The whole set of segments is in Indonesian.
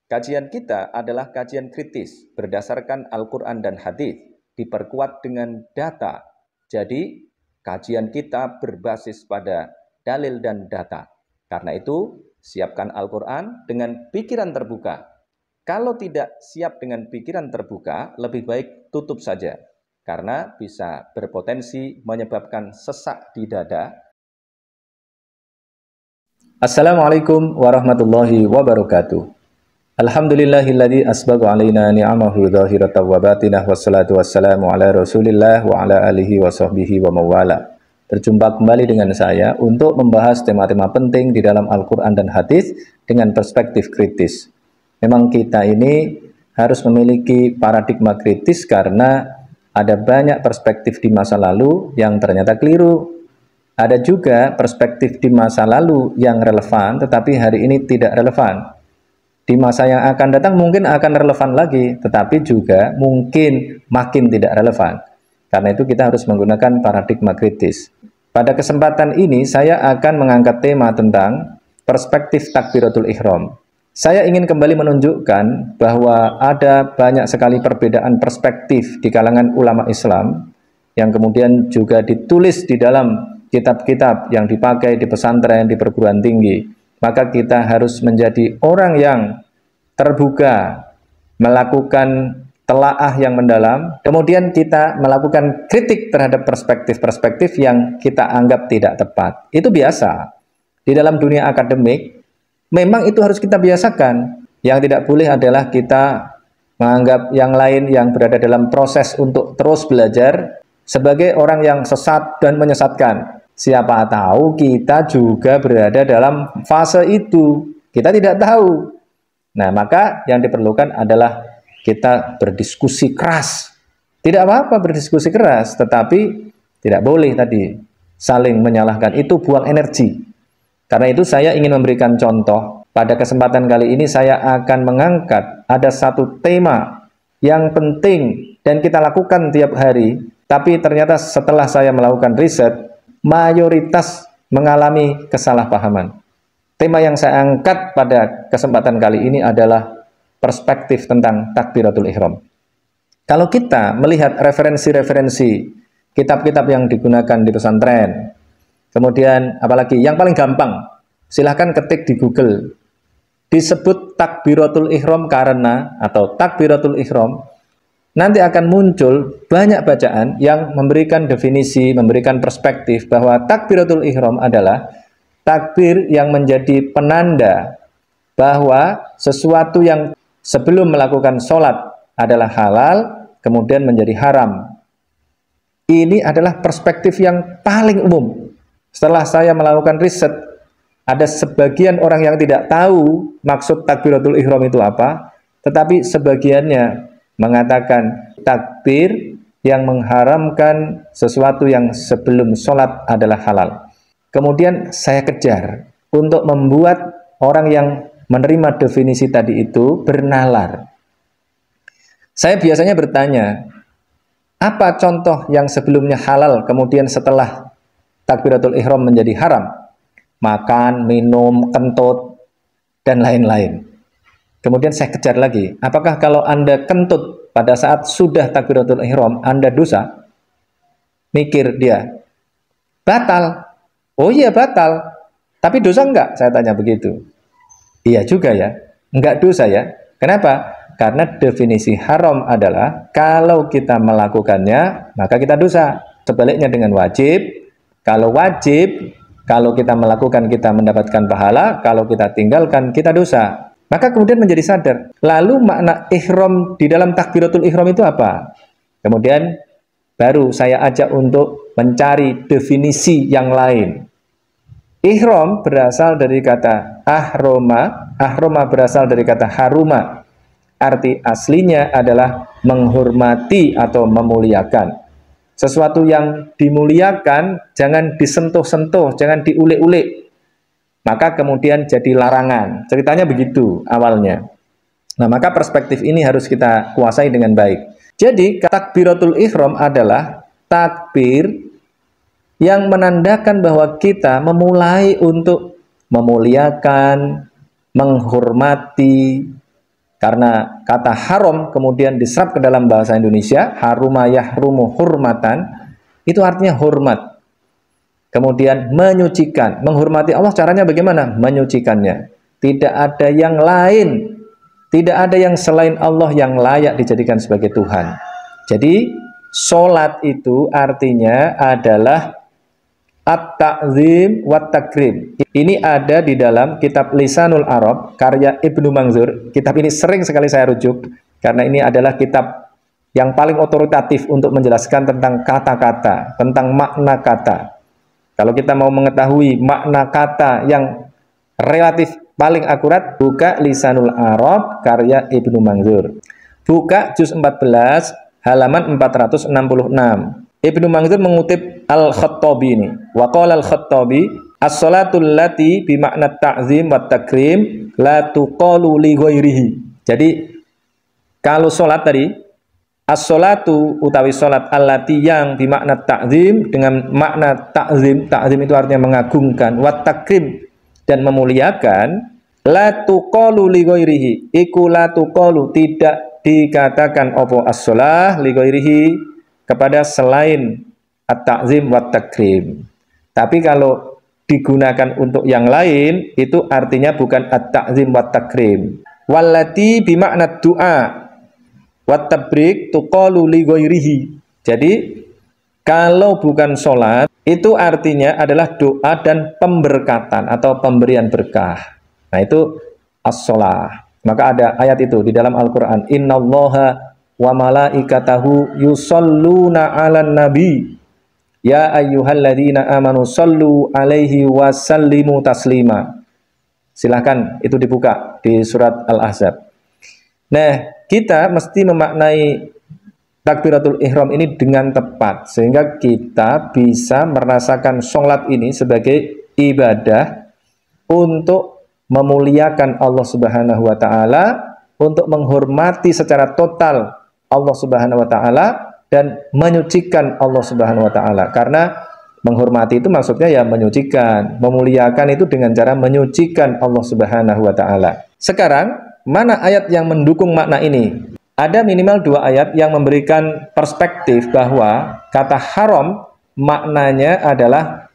Kajian kita adalah kajian kritis berdasarkan Al-Quran dan hadis, diperkuat dengan data. Jadi, kajian kita berbasis pada dalil dan data. Karena itu, siapkan Al-Quran dengan pikiran terbuka. Kalau tidak siap dengan pikiran terbuka, lebih baik tutup saja. Karena bisa berpotensi menyebabkan sesak di dada. Assalamualaikum warahmatullahi wabarakatuh. Alhamdulillahilladzi asbagha alaina ni'amahu dhahiratan wa batinah, wassalatu wassalamu ala rasulillah wa ala alihi wa sahbihi wa mawala. Berjumpa kembali dengan saya untuk membahas tema-tema penting di dalam Al-Quran dan hadis dengan perspektif kritis. Memang kita ini harus memiliki paradigma kritis karena ada banyak perspektif di masa lalu yang ternyata keliru. Ada juga perspektif di masa lalu yang relevan tetapi hari ini tidak relevan. Di masa yang akan datang mungkin akan relevan lagi, tetapi juga mungkin makin tidak relevan. Karena itu kita harus menggunakan paradigma kritis. Pada kesempatan ini saya akan mengangkat tema tentang perspektif takbiratul ihram. Saya ingin kembali menunjukkan bahwa ada banyak sekali perbedaan perspektif di kalangan ulama Islam yang kemudian juga ditulis di dalam kitab-kitab yang dipakai di pesantren, di perguruan tinggi. Maka kita harus menjadi orang yang terbuka, melakukan telaah yang mendalam, kemudian kita melakukan kritik terhadap perspektif-perspektif yang kita anggap tidak tepat. Itu biasa. Di dalam dunia akademik, memang itu harus kita biasakan. Yang tidak boleh adalah kita menganggap yang lain yang berada dalam proses untuk terus belajar sebagai orang yang sesat dan menyesatkan. Siapa tahu kita juga berada dalam fase itu. Kita tidak tahu. Nah, maka yang diperlukan adalah kita berdiskusi keras. Tidak apa-apa berdiskusi keras, tetapi tidak boleh tadi saling menyalahkan. Itu buang energi. Karena itu saya ingin memberikan contoh. Pada kesempatan kali ini saya akan mengangkat ada satu tema yang penting dan kita lakukan tiap hari. Tapi ternyata setelah saya melakukan riset, mayoritas mengalami kesalahpahaman. Tema yang saya angkat pada kesempatan kali ini adalah perspektif tentang takbiratul ihram. Kalau kita melihat referensi-referensi kitab-kitab yang digunakan di pesantren, kemudian apalagi yang paling gampang, silahkan ketik di Google, disebut takbiratul ihram karena atau takbiratul ihram, nanti akan muncul banyak bacaan yang memberikan definisi, memberikan perspektif bahwa takbiratul ihram adalah takbir yang menjadi penanda bahwa sesuatu yang sebelum melakukan sholat adalah halal, kemudian menjadi haram. Ini adalah perspektif yang paling umum. Setelah saya melakukan riset, ada sebagian orang yang tidak tahu maksud takbiratul ihram itu apa, tetapi sebagiannya mengatakan takbir yang mengharamkan sesuatu yang sebelum sholat adalah halal. Kemudian saya kejar untuk membuat orang yang menerima definisi tadi itu bernalar. Saya biasanya bertanya, apa contoh yang sebelumnya halal kemudian setelah takbiratul ihram menjadi haram? Makan, minum, kentut, dan lain-lain. Kemudian saya kejar lagi, apakah kalau Anda kentut pada saat sudah takbiratul ihram, Anda dosa? Mikir dia, batal. Oh iya batal, tapi dosa enggak? Saya tanya begitu. Iya juga ya, enggak dosa ya. Kenapa? Karena definisi haram adalah kalau kita melakukannya, maka kita dosa. Sebaliknya dengan wajib, kalau wajib, kalau kita melakukan kita mendapatkan pahala, kalau kita tinggalkan kita dosa. Maka kemudian menjadi sadar. Lalu makna ihram di dalam takbiratul ihram itu apa? Kemudian baru saya ajak untuk mencari definisi yang lain. Ihram berasal dari kata ahroma. Ahroma berasal dari kata haruma. Arti aslinya adalah menghormati atau memuliakan. Sesuatu yang dimuliakan jangan disentuh-sentuh, jangan diulik-ulik. Maka kemudian jadi larangan. Ceritanya begitu awalnya. Nah, maka perspektif ini harus kita kuasai dengan baik. Jadi, takbiratul ihram adalah takbir yang menandakan bahwa kita memulai untuk memuliakan, menghormati, Karena kata haram kemudian diserap ke dalam bahasa Indonesia, haruma yahrumu hurmatan, itu artinya hormat. Kemudian menyucikan, menghormati Allah caranya bagaimana? Menyucikannya. Tidak ada yang lain, tidak ada yang selain Allah yang layak dijadikan sebagai Tuhan. Jadi sholat itu artinya adalah at-ta'zim wa takrim. Ini ada di dalam kitab Lisanul Arab karya Ibnu Manzur. Kitab ini sering sekali saya rujuk karena ini adalah kitab yang paling otoritatif untuk menjelaskan tentang kata-kata, tentang makna kata. Kalau kita mau mengetahui makna kata yang relatif paling akurat, buka Lisanul Arab karya Ibnu Manzur. Buka juz 14 halaman 466. Ibnu Manzur mengutip Al-Khattabi ini. Wa qala Al-Khattabi, as-salatul lati bi makna ta'zim wa takrim la tuqalu li ghairihi. Jadi kalau salat tadi, as-salatu utawi salat allati yang bimakna ta'zim, dengan makna ta'zim, ta'zim itu artinya mengagungkan, wa takrim dan memuliakan, la tuqalu li ghairihi, iku la tuqalu tidak dikatakan apa as-shalah li ghairihi kepada selain at-ta'zim wa takrim. Tapi kalau digunakan untuk yang lain itu artinya bukan at-ta'zim wa takrim. Wallati bimakna du'a watabrik tuqalu li ghairihi. Jadi kalau bukan sholat itu artinya adalah doa dan pemberkatan atau pemberian berkah. Nah itu as-sholah. Maka ada ayat itu di dalam Al-Quran, innallaha wa malaikatahu yusalluna 'alan nabi ya ayyuhalladzina amanu sallu alaihi wa sallimu taslima. Silahkan itu dibuka di surat Al-Ahzab. Nah, kita mesti memaknai takbiratul ihram ini dengan tepat sehingga kita bisa merasakan sholat ini sebagai ibadah untuk memuliakan Allah Subhanahu wa taala, untuk menghormati secara total Allah Subhanahu wa taala dan menyucikan Allah Subhanahu wa taala. Karena menghormati itu maksudnya ya menyucikan, memuliakan itu dengan cara menyucikan Allah Subhanahu wa taala. Sekarang mana ayat yang mendukung makna ini? Ada minimal 2 ayat yang memberikan perspektif bahwa kata haram maknanya adalah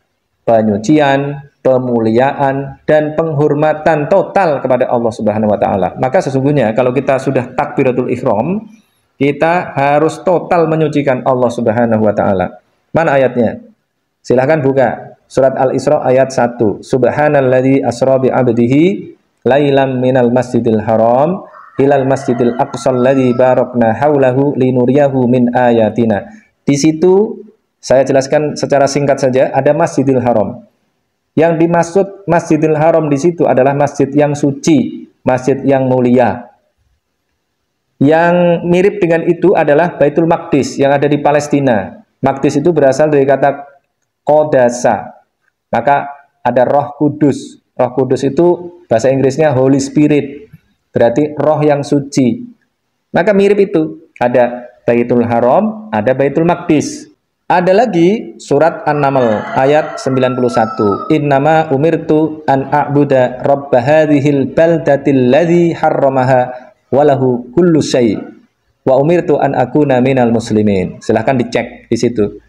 penyucian, pemuliaan, dan penghormatan total kepada Allah Subhanahu wa taala. Maka sesungguhnya kalau kita sudah takbiratul ihram, kita harus total menyucikan Allah Subhanahu wa taala. Mana ayatnya? Silahkan buka surat Al-Isra ayat 1. Subhanalladzi asra bi 'abdihi lailam minal masjidil haram ilal masjidil aqsal ladzi barakna haulahu linuriyahu min ayatina. Di situ saya jelaskan secara singkat saja, ada Masjidil Haram. Yang dimaksud Masjidil Haram di situ adalah masjid yang suci, masjid yang mulia. Yang mirip dengan itu adalah Baitul Maqdis yang ada di Palestina. Maqdis itu berasal dari kata qadasa. Maka ada Roh Kudus. Roh Kudus itu bahasa Inggrisnya Holy Spirit, berarti roh yang suci. Maka mirip itu, ada Baitul Haram, ada Baitul Maqdis. Ada lagi surat An-Naml ayat 91. Innama umirtu an a'buda rabb hadhil baldatil ladzi harramaha walahu kullu syai' wa umirtu an akuna minal muslimin. Silahkan dicek di situ.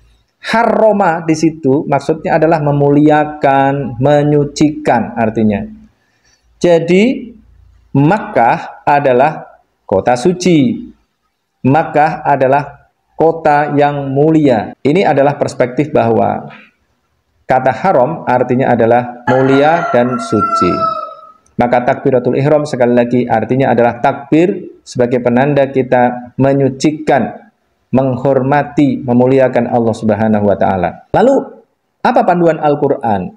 Harroma di situ maksudnya adalah memuliakan, menyucikan artinya. Jadi Makkah adalah kota suci. Makkah adalah kota yang mulia. Ini adalah perspektif bahwa kata haram artinya adalah mulia dan suci. Maka takbiratul ihram sekali lagi artinya adalah takbir sebagai penanda kita menyucikan, menghormati, memuliakan Allah Subhanahu wa taala. Lalu apa panduan Al-Qur'an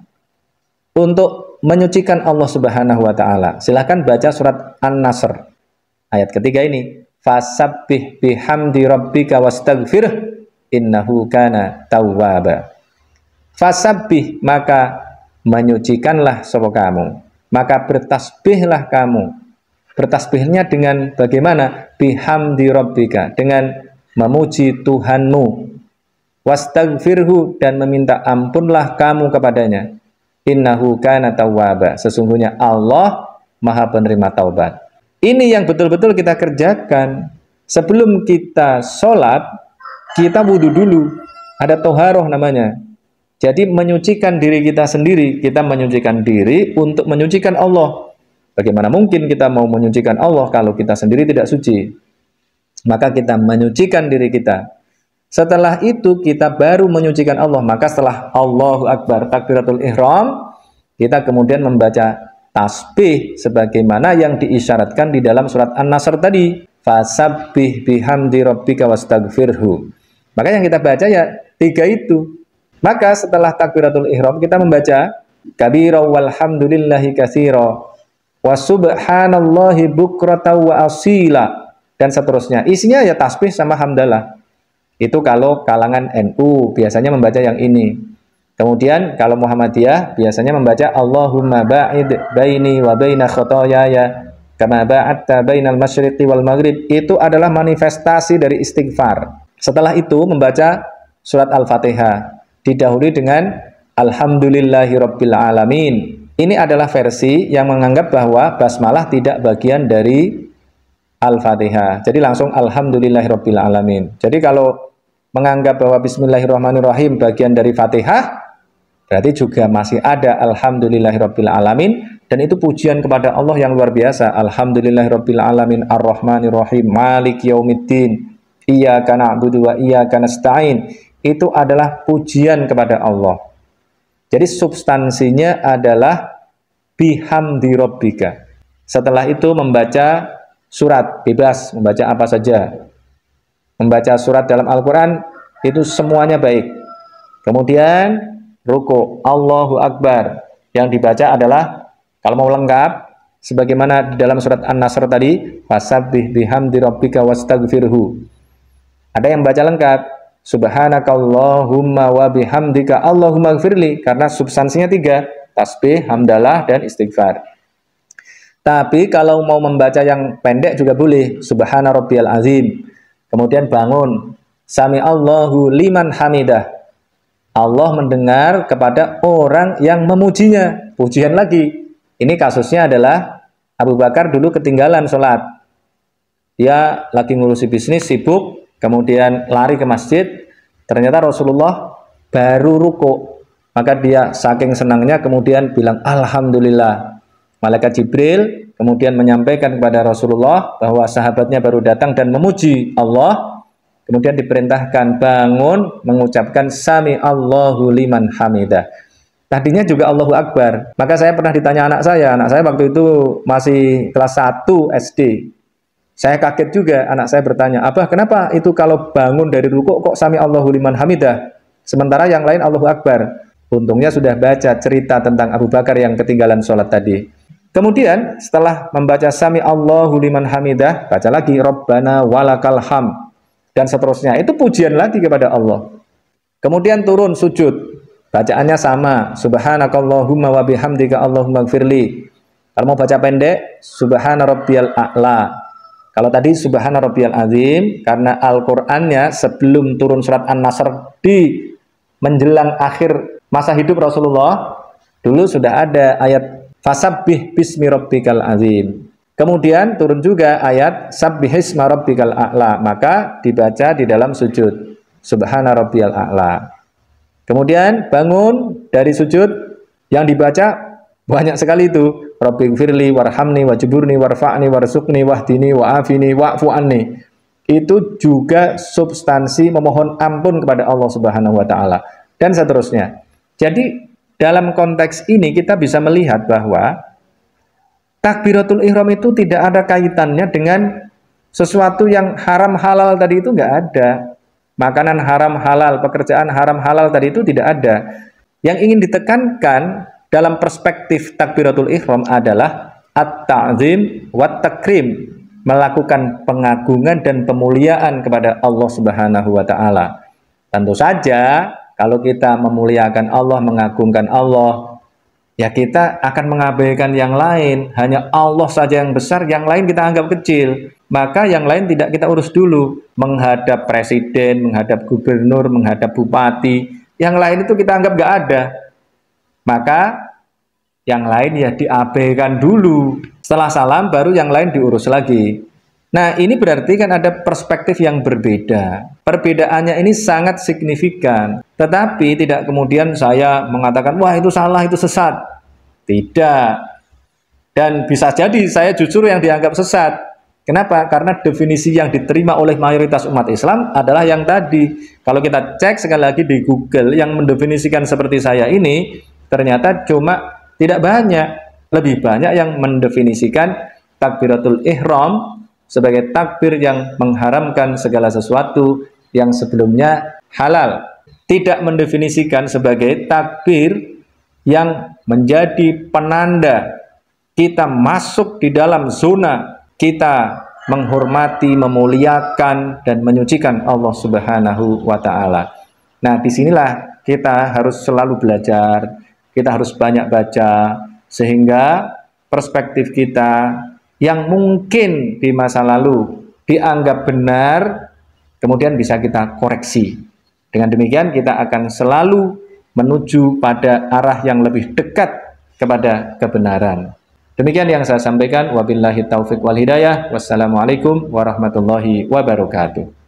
untuk menyucikan Allah Subhanahu wa taala? Silahkan baca surat An-Nasr ayat ketiga ini. Fasabbih bihamdi rabbika wastaghfir innahu kana tawwaba. Fasabbih, maka menyucikanlah sapa kamu, maka bertasbihlah kamu. Bertasbihnya dengan bagaimana? Bihamdi rabbika, dengan memuji Tuhanmu. Wastaghfirhu, dan meminta ampunlah kamu kepadanya. Innahu kana tawwaba, sesungguhnya Allah Maha penerima taubat. Ini yang betul-betul kita kerjakan. Sebelum kita sholat, kita wudhu dulu. Ada toharoh namanya. Jadi menyucikan diri kita sendiri. Kita menyucikan diri untuk menyucikan Allah. Bagaimana mungkin kita mau menyucikan Allah kalau kita sendiri tidak suci? Maka kita menyucikan diri kita. Setelah itu kita baru menyucikan Allah. Maka setelah Allahu Akbar, takbiratul ihram, kita kemudian membaca tasbih sebagaimana yang diisyaratkan di dalam surat An-Nasr tadi. Fasabbih bihamdi rabbika wastaghfirhu. Maka yang kita baca ya 3 itu. Maka setelah takbiratul ihram kita membaca kabira walhamdulillahi katsira wa subhanallahi bukrata wa asila dan seterusnya. Isinya ya tasbih sama hamdalah. Itu kalau kalangan NU biasanya membaca yang ini. Kemudian kalau Muhammadiyah biasanya membaca Allahumma ba'id baini wa baina khotoyaya kama ba'adta bainal masyriqi wal maghrib. Itu adalah manifestasi dari istighfar. Setelah itu membaca surat Al-Fatihah didahului dengan Alhamdulillahirabbil alamin. Ini adalah versi yang menganggap bahwa basmalah tidak bagian dari Al-Fatihah. Jadi langsung Alhamdulillahirabbil alamin. Jadi kalau menganggap bahwa Bismillahirrahmanirrahim bagian dari Fatihah, berarti juga masih ada Alhamdulillahirabbil alamin, dan itu pujian kepada Allah yang luar biasa. Alhamdulillahirabbil alamin arrahmanirrahim maliki yaumiddin iyyaka na'budu wa iyyaka nasta'in. Itu adalah pujian kepada Allah. Jadi substansinya adalah bihamdi rabbika. Setelah itu membaca surat, bebas membaca apa saja. Membaca surat dalam Al-Quran itu semuanya baik. Kemudian ruku, Allahu Akbar. Yang dibaca adalah, kalau mau lengkap, sebagaimana di dalam surat An-Nasr tadi, fasabbih bihamdi rabbika wastaghfirhu. Ada yang baca lengkap, subhanakallahumma wa bihamdika Allahumma gfirli, karena substansinya 3, tasbih, hamdalah, dan istighfar. Tapi kalau mau membaca yang pendek juga boleh, subhana rabbiyal azim. Kemudian bangun, sami Allahu liman hamidah. Allah mendengar kepada orang yang memujinya. Pujian lagi. Ini kasusnya adalah Abu Bakar dulu ketinggalan sholat. Dia lagi ngurusi bisnis, sibuk, kemudian lari ke masjid. Ternyata Rasulullah baru ruku. Maka dia saking senangnya kemudian bilang Alhamdulillah. Malaikat Jibril kemudian menyampaikan kepada Rasulullah bahwa sahabatnya baru datang dan memuji Allah. Kemudian diperintahkan bangun mengucapkan sami Allahu liman hamidah. Tadinya juga Allahu Akbar. Maka saya pernah ditanya anak saya waktu itu masih kelas 1 SD. Saya kaget juga, anak saya bertanya, "Abah, kenapa itu kalau bangun dari ruku kok sami Allahu liman hamidah? Sementara yang lain Allahu Akbar." Untungnya sudah baca cerita tentang Abu Bakar yang ketinggalan sholat tadi. Kemudian setelah membaca sami Allahu liman hamidah, baca lagi Rabbana walakal ham, dan seterusnya. Itu pujian lagi kepada Allah. Kemudian turun sujud, bacaannya sama, subhanakallahumma wa bihamdika Allahumma gfirli. Kalau mau baca pendek, subhana rabbiyal a'la. Kalau tadi subhana rabbiyal azim, karena Al-Qur'annya sebelum turun surat An-Nasr di menjelang akhir masa hidup Rasulullah, dulu sudah ada ayat fasabbih bismi rabbikal azim. Kemudian turun juga ayat sabbihisma rabbikal a'la, maka dibaca di dalam sujud subhana rabbiyal a'la. Kemudian bangun dari sujud, yang dibaca banyak sekali itu, rabbighfirli warhamni wajburni warfa'ni warzuqni wahdini wa'afini wa'fu anni. Itu juga substansi memohon ampun kepada Allah Subhanahu wa taala dan seterusnya. Jadi dalam konteks ini kita bisa melihat bahwa takbiratul ihram itu tidak ada kaitannya dengan sesuatu yang haram halal tadi, itu nggak ada. Makanan haram halal, pekerjaan haram halal tadi itu tidak ada. Yang ingin ditekankan dalam perspektif takbiratul ihram adalah at-ta'zim wa takrim, melakukan pengagungan dan pemuliaan kepada Allah Subhanahu wa taala. Tentu saja kalau kita memuliakan Allah, mengagungkan Allah, ya kita akan mengabaikan yang lain. Hanya Allah saja yang besar, yang lain kita anggap kecil. Maka yang lain tidak kita urus dulu. Menghadap presiden, menghadap gubernur, menghadap bupati, yang lain itu kita anggap gak ada. Maka yang lain ya diabaikan dulu. Setelah salam baru yang lain diurus lagi. Nah, ini berarti kan ada perspektif yang berbeda. Perbedaannya ini sangat signifikan. Tetapi tidak kemudian saya mengatakan, wah itu salah, itu sesat. Tidak. Dan bisa jadi saya justru yang dianggap sesat. Kenapa? Karena definisi yang diterima oleh mayoritas umat Islam adalah yang tadi. Kalau kita cek sekali lagi di Google, yang mendefinisikan seperti saya ini, ternyata cuma tidak banyak. Lebih banyak yang mendefinisikan takbiratul ihram sebagai takbir yang mengharamkan segala sesuatu yang sebelumnya halal. Tidak mendefinisikan sebagai takbir yang menjadi penanda kita masuk di dalam zona kita menghormati, memuliakan, dan menyucikan Allah Subhanahu wa Ta'ala. Nah, disinilah kita harus selalu belajar, kita harus banyak baca, sehingga perspektif kita yang mungkin di masa lalu dianggap benar, kemudian bisa kita koreksi. Dengan demikian kita akan selalu menuju pada arah yang lebih dekat kepada kebenaran. Demikian yang saya sampaikan. Wabillahi taufiq wal hidayah. Wassalamualaikum warahmatullahi wabarakatuh.